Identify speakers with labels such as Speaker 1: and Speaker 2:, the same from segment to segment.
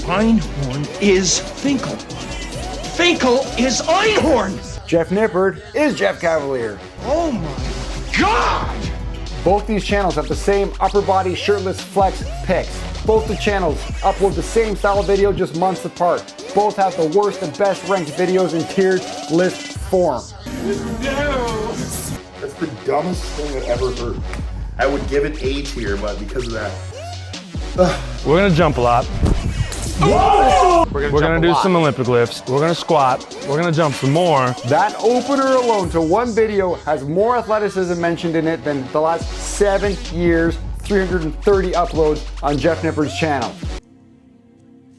Speaker 1: Einhorn is Finkel. Finkel is Einhorn!
Speaker 2: Jeff Nippard is Jeff Cavaliere.
Speaker 1: Oh my God!
Speaker 2: Both these channels have the same upper body shirtless flex pics. Both the channels upload the same style of video just months apart. Both have the worst and best ranked videos in tiered list form.
Speaker 3: That's the dumbest thing I've ever heard. I would give it A tier, but because of that.
Speaker 4: We're gonna jump a lot.
Speaker 2: Whoa!
Speaker 4: We're gonna do some Olympic lifts. We're gonna squat. We're gonna jump some more.
Speaker 2: That opener alone to one video has more athleticism mentioned in it than the last 7 years, 330 uploads on Jeff Nippard's channel.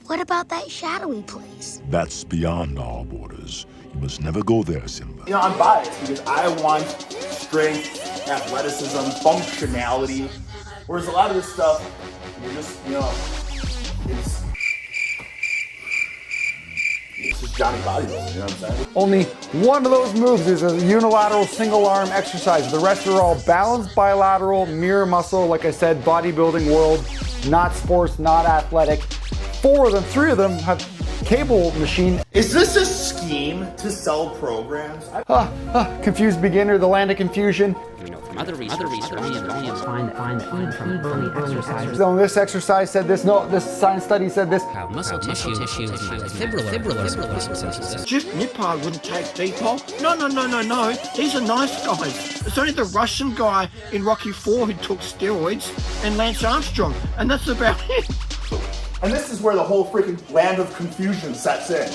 Speaker 5: What about that shadowy place?
Speaker 6: That's beyond our borders. You must never go there, Simba.
Speaker 3: You know, I'm biased because I want strength, athleticism, functionality. Whereas a lot of this stuff, you're just, you know, it's just Johnny bodybuilding, you know what I'm saying?
Speaker 2: Only one of those moves is a unilateral single arm exercise. The rest are all balanced bilateral, mirror muscle, like I said, bodybuilding world, not sports, not athletic. 4 of them, 3 of them have cable machine.
Speaker 3: Is this a scheme to sell programs?
Speaker 2: Confused beginner, the land of confusion.
Speaker 7: Other research find from early exercises.
Speaker 2: So this exercise said this, no, this science study said this.
Speaker 7: How muscle tissue is fibrillar.
Speaker 1: Jeff Nippard wouldn't take people. No. These are nice guys. It's only the Russian guy in Rocky IV who took steroids and Lance Armstrong, and that's about it.
Speaker 3: And this is where the whole freaking land of confusion sets in.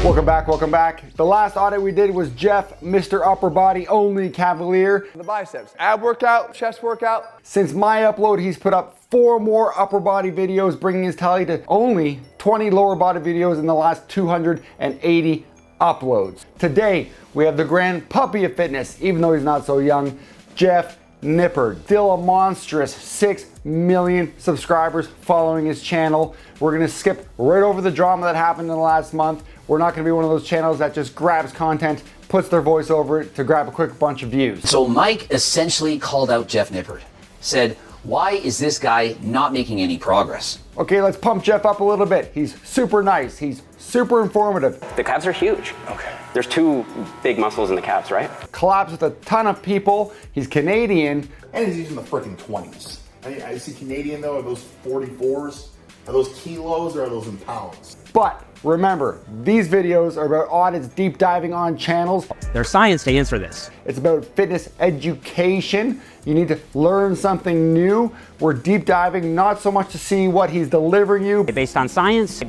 Speaker 2: Welcome back. The last audit we did was Jeff, Mr. Upper Body Only Cavaliere. The biceps, ab workout, chest workout. Since my upload, he's put up 4 more upper body videos, bringing his tally to only 20 lower body videos in the last 280 uploads. Today, we have the grand puppy of fitness, even though he's not so young, Jeff Nippard. Still a monstrous 6 million subscribers following his channel. We're gonna skip right over the drama that happened in the last month. We're not gonna be one of those channels that just grabs content, puts their voice over it to grab a quick bunch of views.
Speaker 8: So Mike essentially called out Jeff Nippard, said, why is this guy not making any progress?
Speaker 2: Okay, let's pump Jeff up a little bit. He's super nice, he's super informative.
Speaker 9: The calves are huge. Okay. There's 2 big muscles in the calves, right?
Speaker 2: Collabs with a ton of people. He's Canadian.
Speaker 3: And he's using the freaking 20s. I see Canadian though, are those 44s? Are those kilos or are those in pounds?
Speaker 2: But remember, these videos are about audits, deep diving on channels.
Speaker 7: There's science to answer this.
Speaker 2: It's about fitness education. You need to learn something new. We're deep diving, not so much to see what he's delivering you,
Speaker 7: Based on science,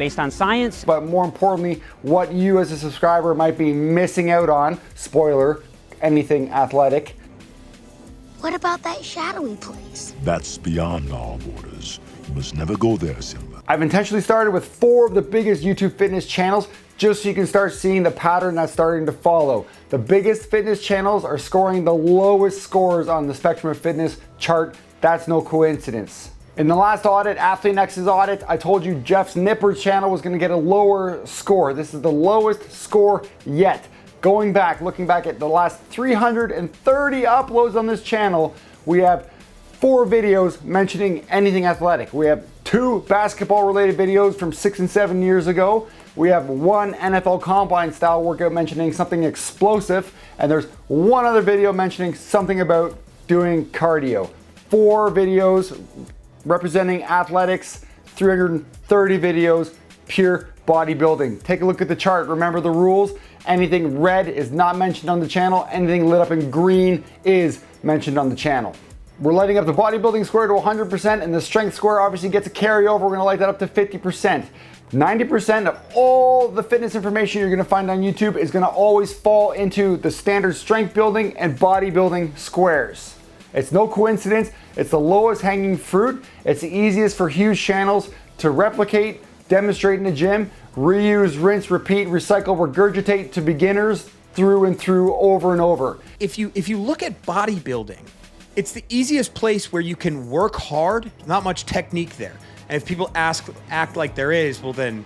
Speaker 2: but more importantly, what you as a subscriber might be missing out on. Spoiler, anything athletic.
Speaker 5: What about that shadowy place?
Speaker 6: That's beyond our borders. You must never go there, Simba.
Speaker 2: I've intentionally started with 4 of the biggest YouTube fitness channels just so you can start seeing the pattern that's starting to follow. The biggest fitness channels are scoring the lowest scores on the Spectrum of Fitness chart. That's no coincidence. In the last audit, Athlean-X's audit, I told you Jeff Nippard's channel was gonna get a lower score. This is the lowest score yet. Going back, looking back at the last 330 uploads on this channel, we have 4 videos mentioning anything athletic. We have 2 basketball related videos from 6 and 7 years ago. We have 1 NFL Combine style workout mentioning something explosive, and there's 1 other video mentioning something about doing cardio. 4 videos representing athletics, 330 videos, pure bodybuilding. Take a look at the chart. Remember the rules. Anything red is not mentioned on the channel. Anything lit up in green is mentioned on the channel. We're lighting up the bodybuilding square to 100%, and the strength square obviously gets a carryover. We're gonna light that up to 50%. 90% of all the fitness information you're gonna find on YouTube is gonna always fall into the standard strength building and bodybuilding squares. It's no coincidence. It's the lowest hanging fruit. It's the easiest for huge channels to replicate, demonstrate in the gym, reuse, rinse, repeat, recycle, regurgitate to beginners through and through, over and over.
Speaker 10: If you look at bodybuilding, it's the easiest place where you can work hard, not much technique there. And if people act like there is, well then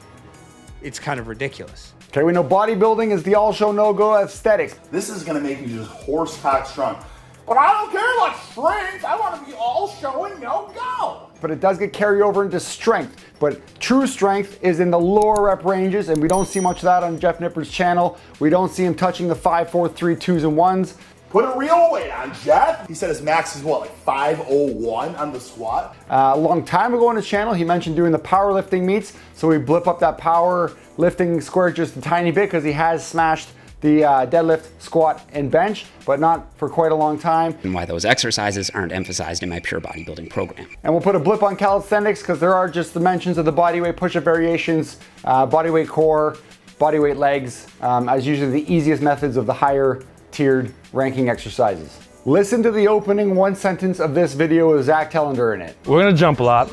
Speaker 10: it's kind of ridiculous.
Speaker 2: Okay, we know bodybuilding is the all-show, no-go aesthetics.
Speaker 3: This is gonna make you just horsecock strong. But I don't care about strength. I want to be all show and no go.
Speaker 2: But it does get carried over into strength. But true strength is in the lower rep ranges, and we don't see much of that on Jeff Nippard's channel. We don't see him touching the 5, 4, 3, 2s, and 1s.
Speaker 3: Put a real weight on, Jeff. He said his max is what, like 501 on the squat?
Speaker 2: A long time ago on his channel, he mentioned doing the powerlifting meets. So we blip up that powerlifting square just a tiny bit because he has smashed the deadlift, squat, and bench, but not for quite a long time.
Speaker 7: And why those exercises aren't emphasized in my pure bodybuilding program.
Speaker 2: And we'll put a blip on calisthenics because there are just dimensions of the bodyweight push-up variations, bodyweight core, bodyweight legs, as usually the easiest methods of the higher tiered ranking exercises. Listen to the opening one sentence of this video with Zach Tellender in it.
Speaker 4: We're gonna jump a lot.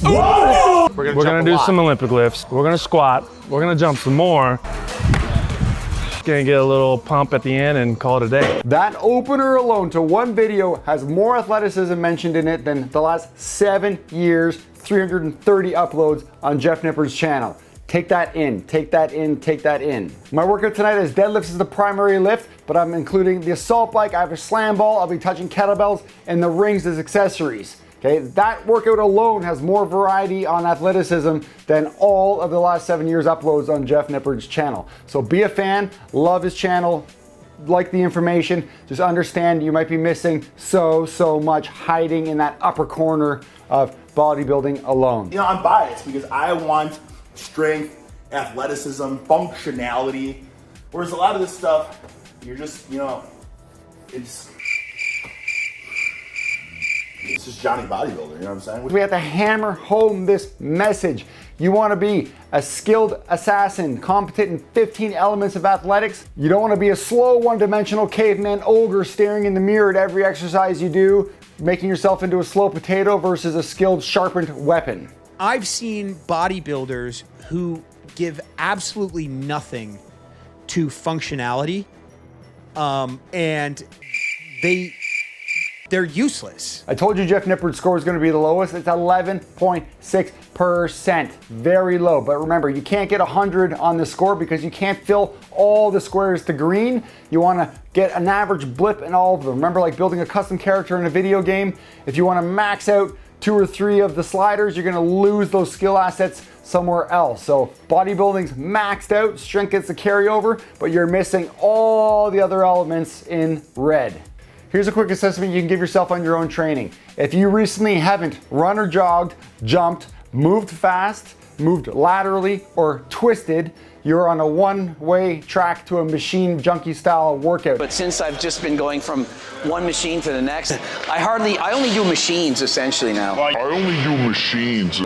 Speaker 4: We're gonna do some Olympic lifts. We're gonna squat. We're gonna jump some more. Gonna get a little pump at the end and call it a day.
Speaker 2: That opener alone to one video has more athleticism mentioned in it than the last 7 years, 330 uploads on Jeff Nippard's channel. Take that in, take that in, take that in. My workout tonight is deadlifts is the primary lift, but I'm including the assault bike, I have a slam ball, I'll be touching kettlebells, and the rings as accessories. Okay, that workout alone has more variety on athleticism than all of the last 7 years uploads on Jeff Nippard's channel. So be a fan, love his channel, like the information, just understand you might be missing so much hiding in that upper corner of bodybuilding alone.
Speaker 3: You know, I'm biased because I want strength, athleticism, functionality, whereas a lot of this stuff, you're just, you know, it's just Johnny Bodybuilder, you know what I'm saying?
Speaker 2: We have to hammer home this message. You want to be a skilled assassin, competent in 15 elements of athletics. You don't want to be a slow one-dimensional caveman ogre staring in the mirror at every exercise you do, making yourself into a slow potato versus a skilled, sharpened weapon.
Speaker 10: I've seen bodybuilders who give absolutely nothing to functionality, and they're useless.
Speaker 2: I told you Jeff Nippard's score is going to be the lowest. It's 11.6%. Very low. But remember, you can't get 100 on the score because you can't fill all the squares to green. You want to get an average blip in all of them. Remember, like building a custom character in a video game, if you want to max out 2 or 3 of the sliders, you're going to lose those skill assets somewhere else. So bodybuilding's maxed out, strength gets the carryover, but you're missing all the other elements in red. Here's a quick assessment you can give yourself on your own training. If you recently haven't run or jogged, jumped, moved fast, moved laterally, or twisted, you're on a one-way track to a machine junkie style workout.
Speaker 11: But since I've just been going from one machine to the next, I only do machines essentially now.
Speaker 6: I only do machines.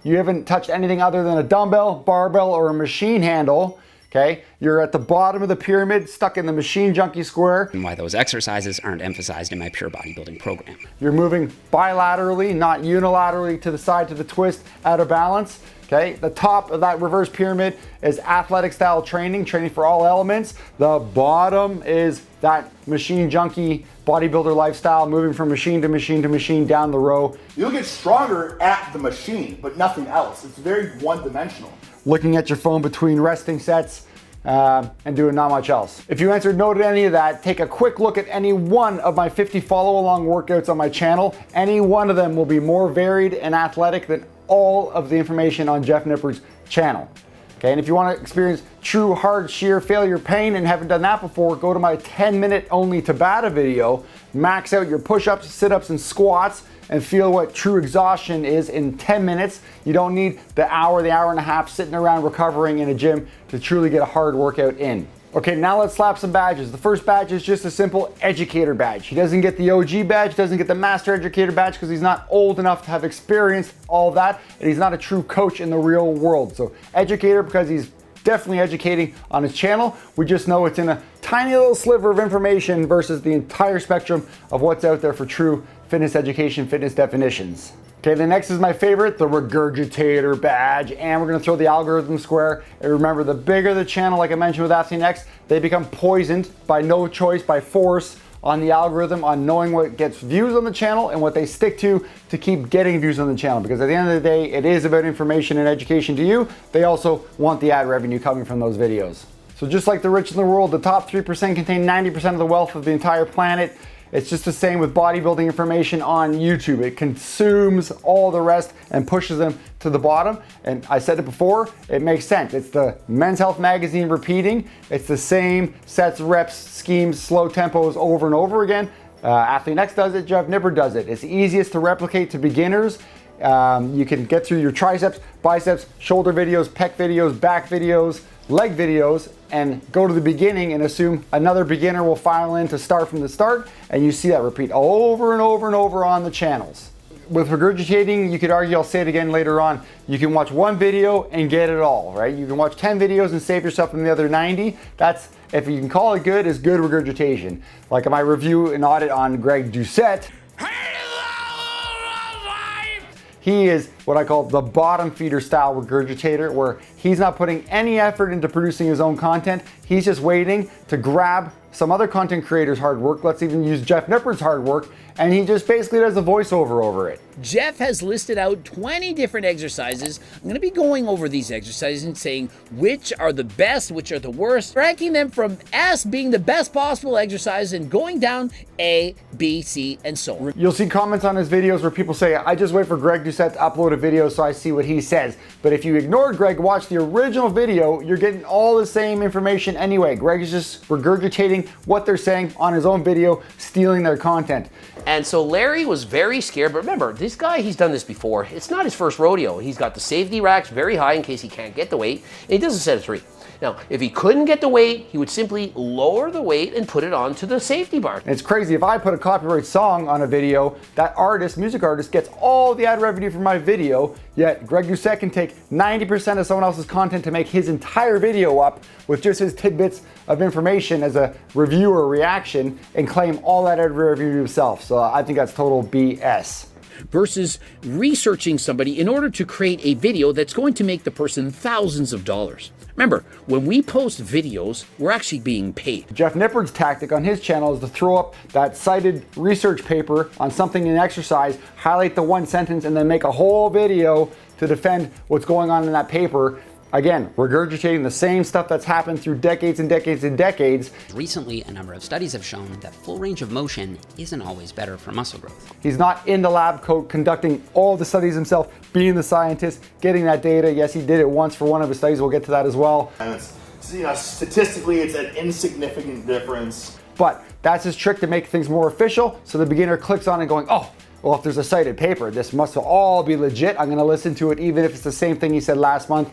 Speaker 2: You haven't touched anything other than a dumbbell, barbell, or a machine handle. Okay, you're at the bottom of the pyramid, stuck in the machine junkie square.
Speaker 7: And why those exercises aren't emphasized in my pure bodybuilding program.
Speaker 2: You're moving bilaterally, not unilaterally to the side to the twist, out of balance. Okay, the top of that reverse pyramid is athletic style training, training for all elements. The bottom is that machine junkie bodybuilder lifestyle, moving from machine to machine to machine down the row.
Speaker 3: You'll get stronger at the machine, but nothing else. It's very one-dimensional.
Speaker 2: Looking at your phone between resting sets and doing not much else. If you answered no to any of that, take a quick look at any one of my 50 follow-along workouts on my channel. Any one of them will be more varied and athletic than all of the information on Jeff Nippard's channel. Okay, and if you want to experience true hard shear failure pain and haven't done that before, go to my 10-minute only Tabata video, max out your push-ups, sit-ups, and squats, and feel what true exhaustion is in 10 minutes. You don't need the hour and a half sitting around recovering in a gym to truly get a hard workout in. Okay, now let's slap some badges. The first badge is just a simple Educator Badge. He doesn't get the OG badge, doesn't get the Master Educator Badge because he's not old enough to have experienced all of that, and he's not a true coach in the real world. So Educator because he's definitely educating on his channel. We just know it's in a tiny little sliver of information versus the entire spectrum of what's out there for true fitness education, fitness definitions. Okay, the next is my favorite, the Regurgitator Badge, and we're gonna throw the algorithm square. And remember, the bigger the channel, like I mentioned with Athlean-X, they become poisoned by no choice, by force, on the algorithm, on knowing what gets views on the channel and what they stick to keep getting views on the channel. Because at the end of the day, it is about information and education to you. They also want the ad revenue coming from those videos. So just like the rich in the world, the top 3% contain 90% of the wealth of the entire planet. It's just the same with bodybuilding information on YouTube. It consumes all the rest and pushes them to the bottom. And I said it before, it makes sense. It's the Men's Health magazine repeating. It's the same sets, reps, schemes, slow tempos over and over again. Athlean-X does it, Jeff Nippard does it. It's easiest to replicate to beginners. You can get through your triceps, biceps, shoulder videos, pec videos, back videos, leg videos, and go to the beginning and assume another beginner will file in to start from the start, and you see that repeat over and over and over on the channels. With regurgitating, you could argue, I'll say it again later on, you can watch one video and get it all, right? You can watch 10 videos and save yourself from the other 90. That's, if you can call it good, is good regurgitation. Like my review and audit on Greg Doucette. He is what I call the bottom feeder style regurgitator, where he's not putting any effort into producing his own content. He's just waiting to grab some other content creators' hard work. Let's even use Jeff Nippard's hard work, and he just basically does a voiceover over it.
Speaker 12: Jeff has listed out 20 different exercises. I'm going to be going over these exercises and saying which are the best, which are the worst, ranking them from S being the best possible exercise and going down A, B, C, and so on.
Speaker 2: You'll see comments on his videos where people say, I just wait for Greg Doucette to upload a video so I see what he says. But if you ignored Greg, watch the original video, you're getting all the same information anyway. Greg is just regurgitating what they're saying on his own video, stealing their content.
Speaker 13: And so Larry was very scared, but remember, this guy, he's done this before. It's not his first rodeo. He's got the safety racks very high in case he can't get the weight, and he does a set of 3. Now, if he couldn't get the weight, he would simply lower the weight and put it onto the safety bar.
Speaker 2: It's crazy, if I put a copyright song on a video, that artist, music artist, gets all the ad revenue from my video, yet Greg Doucette can take 90% of someone else's content to make his entire video up with just his tidbits of information as a review or reaction and claim all that ad revenue himself. So I think that's total BS.
Speaker 12: Versus researching somebody in order to create a video that's going to make the person thousands of dollars. Remember, when we post videos, we're actually being paid.
Speaker 2: Jeff Nippard's tactic on his channel is to throw up that cited research paper on something in exercise, highlight the one sentence, and then make a whole video to defend what's going on in that paper. Again, regurgitating the same stuff that's happened through decades and decades and decades.
Speaker 7: Recently, a number of studies have shown that full range of motion isn't always better for muscle growth.
Speaker 2: He's not in the lab coat conducting all the studies himself, being the scientist, getting that data. Yes, he did it once for one of his studies. We'll get to that as well.
Speaker 3: And it's, statistically, it's an insignificant difference.
Speaker 2: But that's his trick to make things more official. So the beginner clicks on it going, oh, well, if there's a cited paper, this must all be legit. I'm going to listen to it even if it's the same thing he said last month,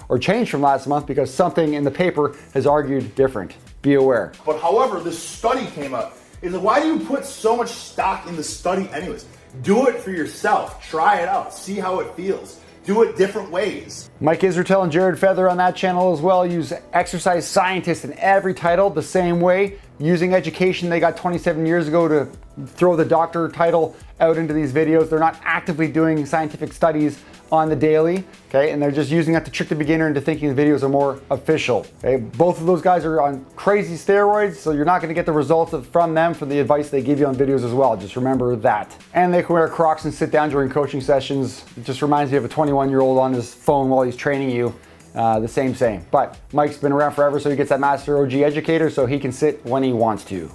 Speaker 2: or changed from last month because something in the paper has argued different. Be aware.
Speaker 3: But however, this study came up. Is like, why do you put so much stock in the study anyways? Do it for yourself. Try it out. See how it feels. Do it different ways.
Speaker 2: Mike Isratel and Jared Feather on that channel as well use exercise scientist in every title the same way, using education they got 27 years ago to throw the doctor title out into these videos. They're not actively doing scientific studies on the daily, okay? And they're just using that to trick the beginner into thinking the videos are more official, okay? Both of those guys are on crazy steroids, so you're not gonna get the results from them for the advice they give you on videos as well. Just remember that. And they can wear Crocs and sit down during coaching sessions. It just reminds me of a 21-year-old on his phone while he's training you. The same. But Mike's been around forever, so he gets that Master OG Educator, so he can sit when he wants to.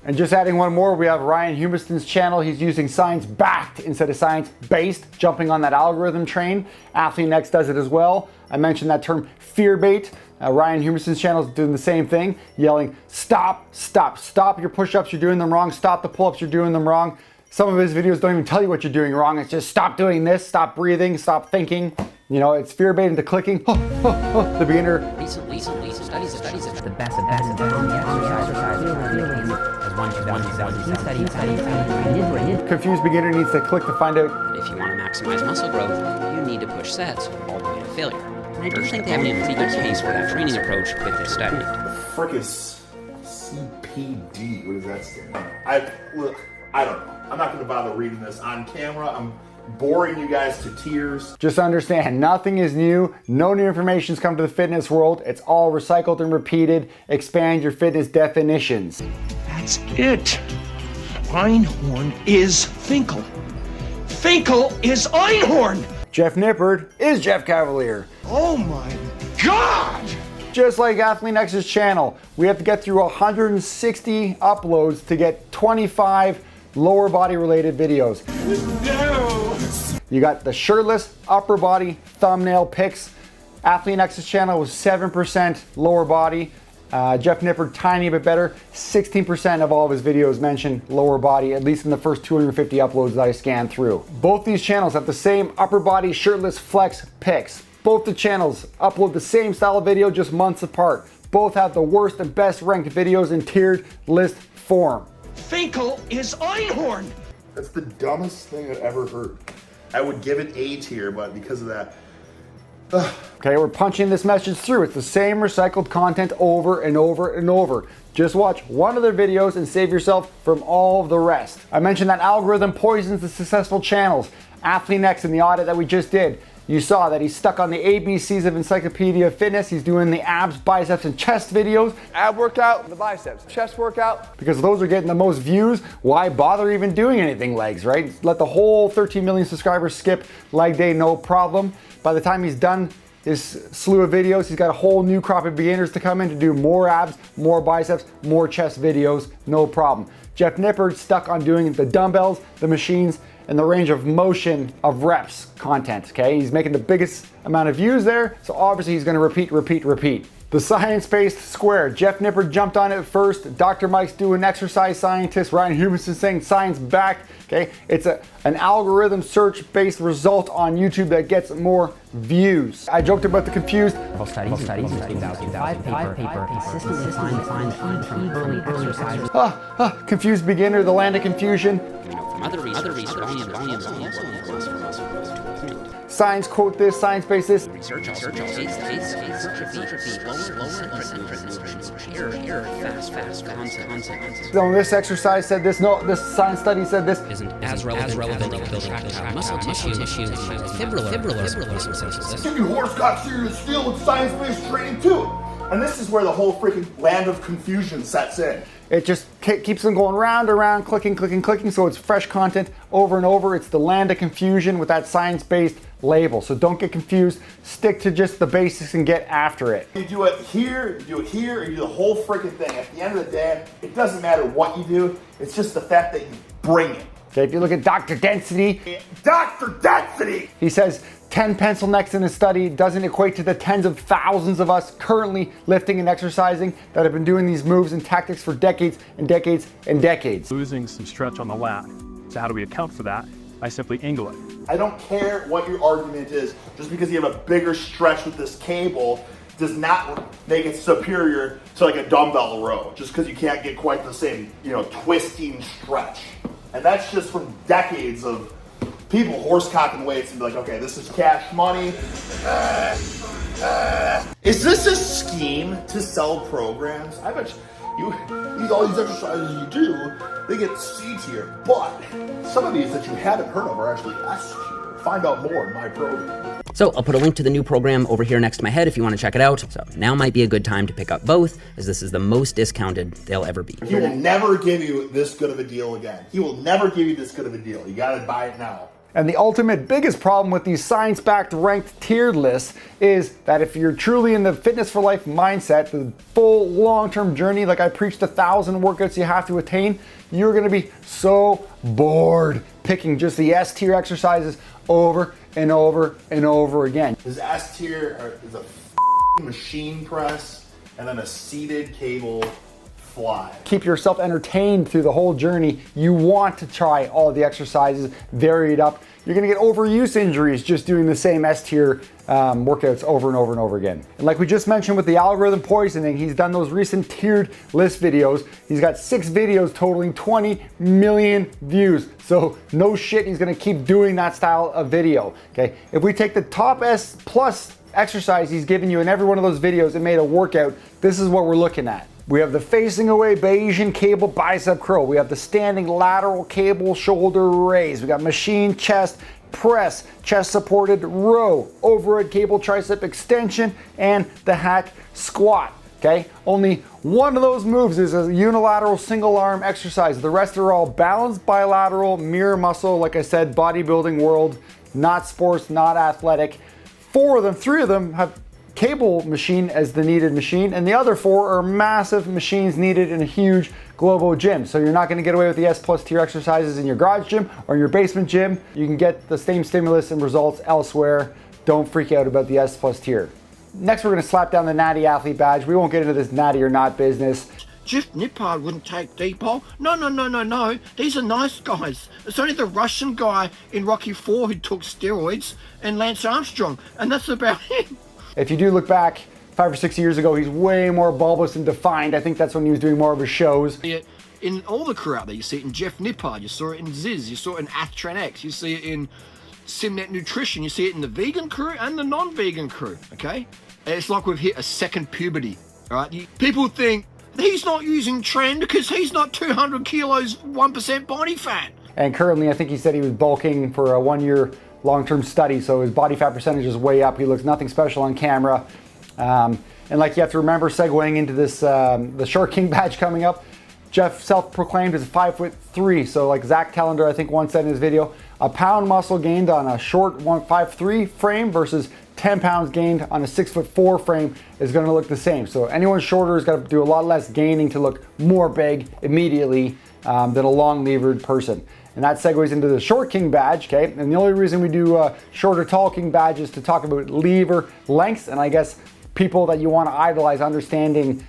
Speaker 2: And just adding one more, we have Ryan Humiston's channel. He's using science-backed instead of science-based, jumping on that algorithm train. Athlean-X does it as well. I mentioned that term FEARBAIT. Ryan Humiston's channel is doing the same thing, yelling, stop your push-ups, you're doing them wrong. Stop the pull-ups, you're doing them wrong. Some of his videos don't even tell you what you're doing wrong. It's just stop doing this, stop breathing, stop thinking. You know, it's fear-bait into clicking. The beginner.
Speaker 7: Recently, studies of the best on the exercise.
Speaker 2: Confused beginner needs to click to find out.
Speaker 7: If you want to maximize muscle growth, you need to push sets all the way to failure. And I do think they have a pretty good case for that training approach with this study.
Speaker 3: The frick is CPD? What does that stand for? I don't know. I'm not going to bother reading this on camera. I'm boring you guys to tears.
Speaker 2: Just understand, nothing is new. No new information's come to the fitness world. It's all recycled and repeated. Expand your fitness definitions.
Speaker 14: That's it. Einhorn is Finkel. Finkel is Einhorn.
Speaker 2: Jeff Nippard is Jeff Cavaliere.
Speaker 14: Oh my God!
Speaker 2: Just like Athlean-X's channel, we have to get through 160 uploads to get 25 lower body related videos.
Speaker 14: No.
Speaker 2: You got the shirtless upper body thumbnail pics. Athlean-X's channel was 7% lower body. Jeff Nippard, tiny bit better. 16% of all of his videos mention lower body, at least in the first 250 uploads that I scanned through. Both these channels have the same upper body shirtless flex pics. Both the channels upload the same style of video, just months apart. Both have the worst and best ranked videos in tiered list form.
Speaker 14: Finkel is Einhorn.
Speaker 3: That's the dumbest thing I've ever heard. I would give it A tier, but because of that.
Speaker 2: Okay, we're punching this message through. It's the same recycled content over and over and over. Just watch one of their videos and save yourself from all of the rest. I mentioned that algorithm poisons the successful channels. Athlean-X in the audit that we just did. You saw that he's stuck on the ABCs of Encyclopedia of Fitness. He's doing the abs, biceps, and chest videos.
Speaker 15: Ab workout, the biceps. Chest workout.
Speaker 2: Because those are getting the most views. Why bother even doing anything legs, right? Let the whole 13 million subscribers skip leg day, no problem. By the time he's done his slew of videos, he's got a whole new crop of beginners to come in to do more abs, more biceps, more chest videos, no problem. Jeff Nippard stuck on doing the dumbbells, the machines, and the range of motion of reps content, okay? He's making the biggest amount of views there, so obviously he's gonna repeat. The science-based square, Jeff Nippard jumped on it first. Dr. Mike's doing exercise scientist. Ryan Humiston saying science backed, okay? It's an algorithm search-based result on YouTube that gets more views. I joked about the confused.
Speaker 7: Studies in 2005 paper consistently find early exercises.
Speaker 2: Confused beginner, the land of confusion.
Speaker 7: Other research, volumes
Speaker 2: Science quote this, science-based this.
Speaker 7: Research also fast concept.
Speaker 2: So this exercise said this, no, this science study said this.
Speaker 7: Isn't as relevant to building muscle tissue, fibrillar.
Speaker 3: Give you horsecock serious feel with science-based training too. And this is where the whole freaking land of confusion sets in.
Speaker 2: It just keeps them going round and round, clicking, so it's fresh content over and over. It's the land of confusion with that science-based label. So don't get confused, stick to just the basics and get after it.
Speaker 3: You do it here, you do the whole freaking thing. At the end of the day, it doesn't matter what you do, it's just the fact that you bring it.
Speaker 2: Okay, if you look at Dr. Density, he says 10 pencil necks in a study doesn't equate to the tens of thousands of us currently lifting and exercising that have been doing these moves and tactics for decades and decades and decades.
Speaker 16: Losing some stretch on the lat. So how do we account for that? I simply angle it.
Speaker 3: I don't care what your argument is, just because you have a bigger stretch with this cable does not make it superior to like a dumbbell row, just because you can't get quite the same, twisting stretch. And that's just from decades of people horsecocking weights and be like, okay, this is cash money. Is this a scheme to sell programs? I bet you all these exercises you do, they get C tier. But some of these that you haven't heard of are actually S tier. Find out more in my program.
Speaker 7: So I'll put a link to the new program over here next to my head if you want to check it out. So now might be a good time to pick up both, as this is the most discounted they'll ever be.
Speaker 3: He will never give you this good of a deal again. He will never give you this good of a deal. You gotta buy it now.
Speaker 2: And the ultimate biggest problem with these science-backed ranked tiered lists is that if you're truly in the fitness for life mindset, the full long-term journey, like I preached 1,000 workouts you have to attain, you're gonna be so bored picking just the S tier exercises over and over and over again.
Speaker 3: His S tier is a machine press and then a seated cable fly.
Speaker 2: Keep yourself entertained through the whole journey. You want to try all the exercises, vary it up. You're gonna get overuse injuries just doing the same S tier workouts over and over and over again. And like we just mentioned with the algorithm poisoning, he's done those recent tiered list videos. He's got 6 videos totaling 20 million views. So no shit, he's gonna keep doing that style of video, okay? If we take the top S plus exercise he's given you in every one of those videos and made a workout, this is what we're looking at. We have the facing away Bayesian cable bicep curl. We have the standing lateral cable shoulder raise. We got machine chest press, chest supported row, overhead cable tricep extension, and the hack squat. Okay, only one of those moves is a unilateral single arm exercise. The rest are all balanced bilateral mirror muscle. Like I said, bodybuilding world, not sports, not athletic. 3 of them have cable machine as the needed machine, and the other 4 are massive machines needed in a huge global gym. So you're not going to get away with the S+ tier exercises in your garage gym or in your basement gym. You can get the same stimulus and results elsewhere. Don't freak out about the S+ tier. Next, we're going to slap down the Natty athlete badge. We won't get into this natty or not business.
Speaker 1: Jeff Nippard wouldn't take Depot. No. These are nice guys. It's only the Russian guy in Rocky 4 who took steroids and Lance Armstrong, and that's about it.
Speaker 2: If you do look back 5 or 6 years ago, he's way more bulbous and defined. I think that's when he was doing more of his shows.
Speaker 1: In all the crew out there, you see it in Jeff Nippard, you saw it in Ziz, you saw it in Athlean-X, you see it in Simnet Nutrition, you see it in the vegan crew and the non-vegan crew, okay? It's like we've hit a second puberty, all right? People think he's not using trend because he's not 200 kilos, 1% body fat.
Speaker 2: And currently, I think he said he was bulking for a 1-year long-term study, so his body fat percentage is way up. He looks nothing special on camera. And like you have to remember, segueing into this, the Short King badge coming up, Jeff self-proclaimed as 5'3", so like Zach Telander, I think once said in his video, a pound muscle gained on a short 5'3" frame versus 10 pounds gained on a 6'4" frame is going to look the same. So anyone shorter has got to do a lot less gaining to look more big immediately than a long levered person. And that segues into the Short King badge, okay? And the only reason we do shorter tall King badge is to talk about lever lengths, and I guess people that you want to idolize, understanding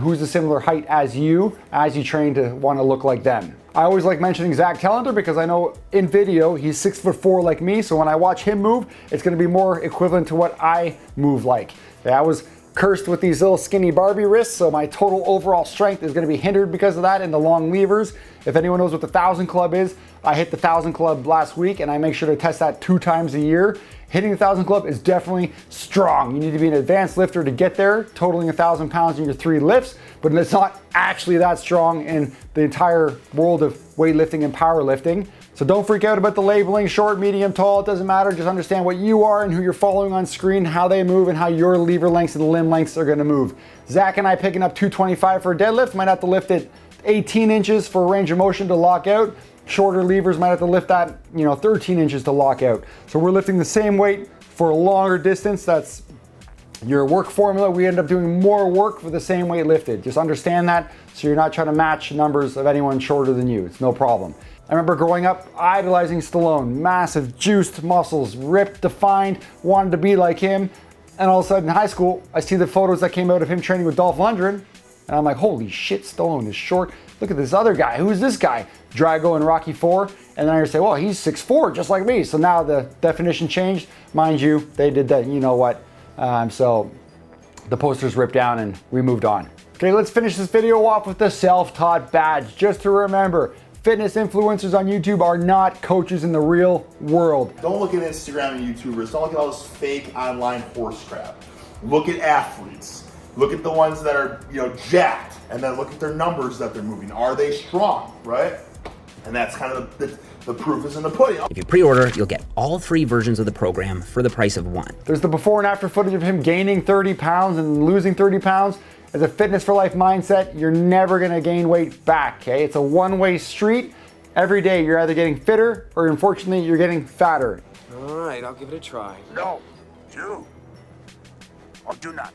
Speaker 2: who's a similar height as you train to want to look like them. I always like mentioning Zach Telander because I know in video he's 6'4" like me, so when I watch him move, it's going to be more equivalent to what I move like. I was cursed with these little skinny Barbie wrists, so my total overall strength is going to be hindered because of that in the long levers. If anyone knows what the 1,000 Club is, I hit the 1,000 Club last week and I make sure to test that 2 times a year. Hitting the 1,000 Club is definitely strong. You need to be an advanced lifter to get there, totaling 1,000 pounds in your 3 lifts, but it's not actually that strong in the entire world of weightlifting and powerlifting. So don't freak out about the labeling, short, medium, tall, it doesn't matter. Just understand what you are and who you're following on screen, how they move, and how your lever lengths and limb lengths are gonna move. Zach and I picking up 225 for a deadlift, might have to lift it 18 inches for range of motion to lock out. Shorter levers might have to lift that, 13 inches to lock out. So we're lifting the same weight for a longer distance. That's your work formula. We end up doing more work for the same weight lifted. Just understand that so you're not trying to match numbers of anyone shorter than you. It's no problem. I remember growing up idolizing Stallone, massive juiced muscles, ripped, defined, wanted to be like him. And all of a sudden in high school, I see the photos that came out of him training with Dolph Lundgren. And I'm like, holy shit, Stallone is short. Look at this other guy. Who is this guy? Drago in Rocky 4. And then I say, well, he's 6'4", just like me. So now the definition changed. Mind you, they did that, you know what. So the posters ripped down and we moved on. Okay, let's finish this video off with the self-taught badge. Just to remember, fitness influencers on YouTube are not coaches in the real world.
Speaker 3: Don't look at Instagram and YouTubers. Don't look at all this fake online horse crap. Look at athletes. Look at the ones that are, jacked, and then look at their numbers that they're moving. Are they strong, right? And that's kind of the proof is in the pudding.
Speaker 7: If you pre-order, you'll get all 3 versions of the program for the price of 1.
Speaker 2: There's the before and after footage of him gaining 30 pounds and losing 30 pounds. As a fitness for life mindset, you're never gonna gain weight back, okay? It's a one-way street. Every day you're either getting fitter or unfortunately you're getting fatter.
Speaker 17: All right, I'll give it a try.
Speaker 6: No, do or do not.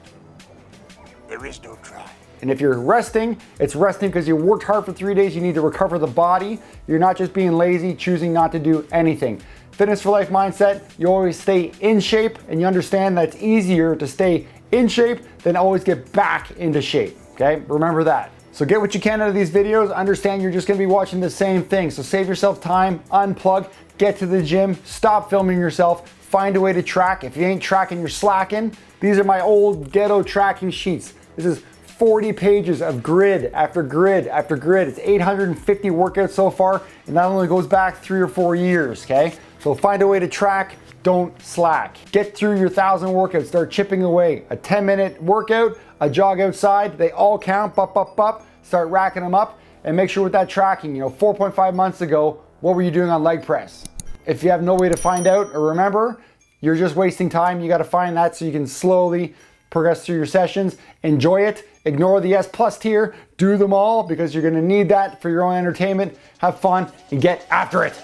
Speaker 6: There is no try.
Speaker 2: And if you're resting, it's resting because you worked hard for 3 days. You need to recover the body. You're not just being lazy, choosing not to do anything. Fitness for life mindset, you always stay in shape, and you understand that it's easier to stay in shape than always get back into shape, okay? Remember that. So get what you can out of these videos. Understand you're just gonna be watching the same thing. So save yourself time, unplug, get to the gym, stop filming yourself, find a way to track. If you ain't tracking, you're slacking. These are my old ghetto tracking sheets. This is 40 pages of grid after grid after grid. It's 850 workouts so far, and that only goes back 3 or 4 years, okay? So find a way to track, don't slack. Get through your 1,000 workouts, start chipping away. A 10-minute workout, a jog outside, they all count, start racking them up, and make sure with that tracking, 4.5 months ago, what were you doing on leg press? if you have no way to find out or remember, you're just wasting time. You got to find that so you can slowly progress through your sessions. Enjoy it. Ignore the S+ tier. Do them all because you're going to need that for your own entertainment. Have fun and get after it.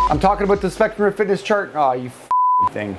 Speaker 2: I'm talking about the Spectrum of Fitness chart. Oh, you thing.